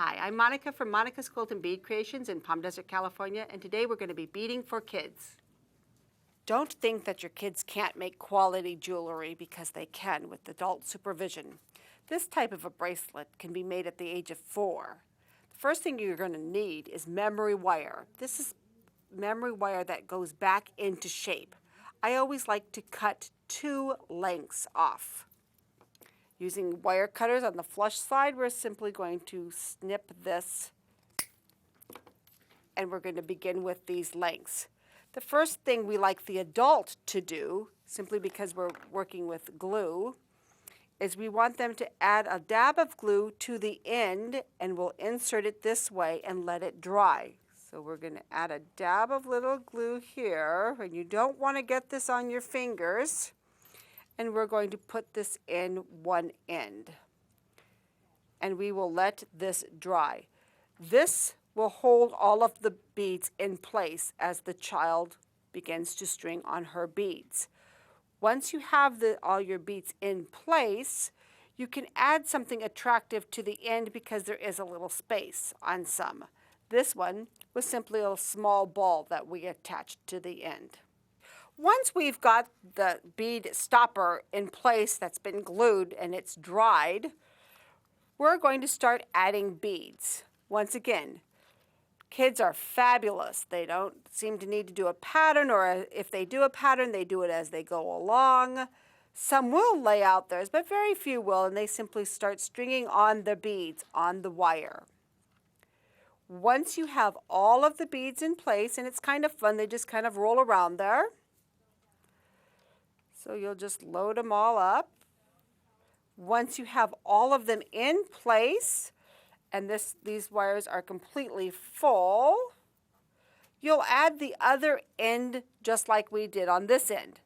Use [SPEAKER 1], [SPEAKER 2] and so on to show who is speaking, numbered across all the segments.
[SPEAKER 1] Hi, I'm Monica from Monica's Quilt and Bead Creations in Palm Desert, California, and today we're going to be beading for kids. Don't think that your kids can't make quality jewelry, because they can with adult supervision. This type of a bracelet can be made at the age of 4. The first thing you're going to need is memory wire. This is memory wire that goes back into shape. I always like to cut 2 lengths off. Using wire cutters on the flush side, we're simply going to snip this, and we're going to begin with these lengths. The first thing we like the adult to do, simply because we're working with glue, is we want them to add a dab of glue to the end, and we'll insert it this way and let it dry. So we're going to add a dab of little glue here, and you don't want to get this on your fingers. And we're going to put this in one end. And we will let this dry. This will hold all of the beads in place as the child begins to string on her beads. Once you have all your beads in place, you can add something attractive to the end because there is a little space on some. This one was simply a small ball that we attached to the end. Once we've got the bead stopper in place that's been glued and it's dried, we're going to start adding beads. Once again, kids are fabulous. They don't seem to need to do a pattern, or if they do a pattern, they do it as they go along. Some will lay out theirs, but very few will, and they simply start stringing on the beads on the wire. Once you have all of the beads in place, and it's kind of fun, they just kind of roll around there. So you'll just load them all up. Once you have all of them in place, and these wires are completely full, you'll add the other end just like we did on this end.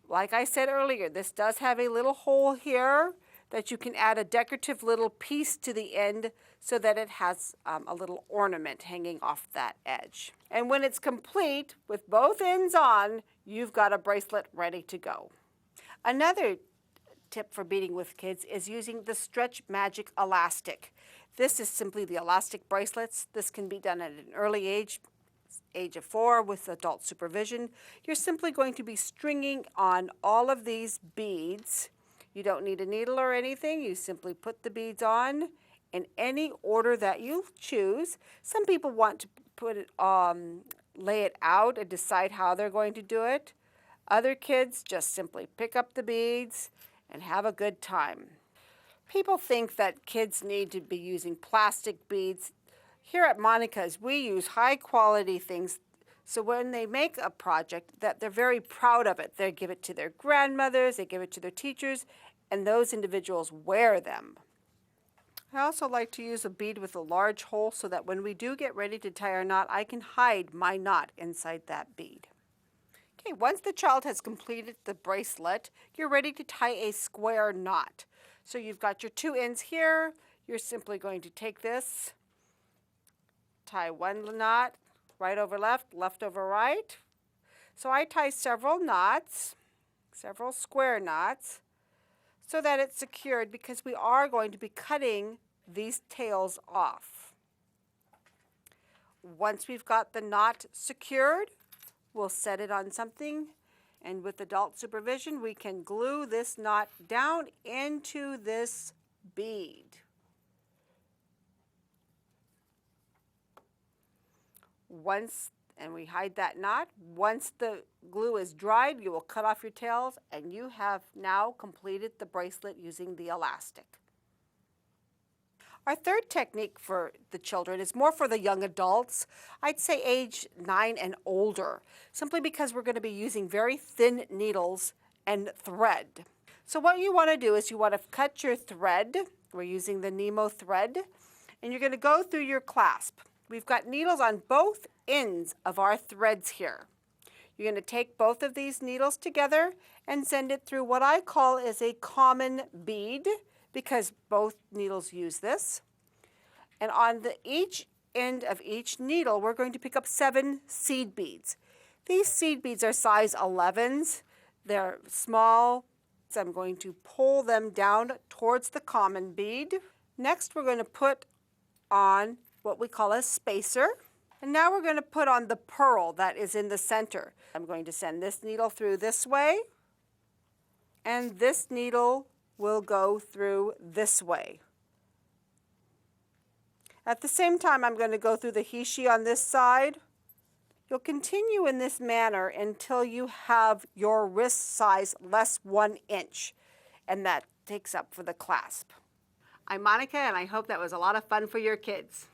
[SPEAKER 1] Like I said earlier, this does have a little hole here that you can add a decorative little piece to the end so that it has a little ornament hanging off that edge. And when it's complete, with both ends on, you've got a bracelet ready to go. Another tip for beading with kids is using the Stretch Magic elastic. This is simply the elastic bracelets. This can be done at an early age of 4 with adult supervision. You're simply going to be stringing on all of these beads. You don't need a needle or anything. You simply put the beads on in any order that you choose. Some people want to put it, lay it out and decide how they're going to do it. Other kids just simply pick up the beads and have a good time. People think that kids need to be using plastic beads. Here at Monica's, we use high quality things, so when they make a project, that they're very proud of it. They give it to their grandmothers, they give it to their teachers, and those individuals wear them. I also like to use a bead with a large hole so that when we do get ready to tie our knot, I can hide my knot inside that bead. Okay, once the child has completed the bracelet, you're ready to tie a square knot. So you've got your 2 ends here. You're simply going to take this, tie one knot, right over left, left over right. So I tie several knots, several square knots, so that it's secured, because we are going to be cutting these tails off. Once we've got the knot secured, we'll set it on something, and with adult supervision, we can glue this knot down into this bead. And we hide that knot. Once the glue is dried, you will cut off your tails, and you have now completed the bracelet using the elastic. Our third technique for the children is more for the young adults. I'd say age 9 and older, simply because we're going to be using very thin needles and thread. So what you want to do is you want to cut your thread. We're using the Nemo thread, and you're going to go through your clasp. We've got needles on both ends of our threads here. You're going to take both of these needles together and send it through what I call is a common bead, because both needles use this. And on each end of each needle, we're going to pick up 7 seed beads. These seed beads are size 11s. They're small, so I'm going to pull them down towards the common bead. Next, we're going to put on what we call a spacer. And now we're going to put on the pearl that is in the center. I'm going to send this needle through this way, and this needle will go through this way. At the same time, I'm going to go through the hishi on this side. You'll continue in this manner until you have your wrist size less 1 inch, and that takes up for the clasp. I'm Monica, and I hope that was a lot of fun for your kids.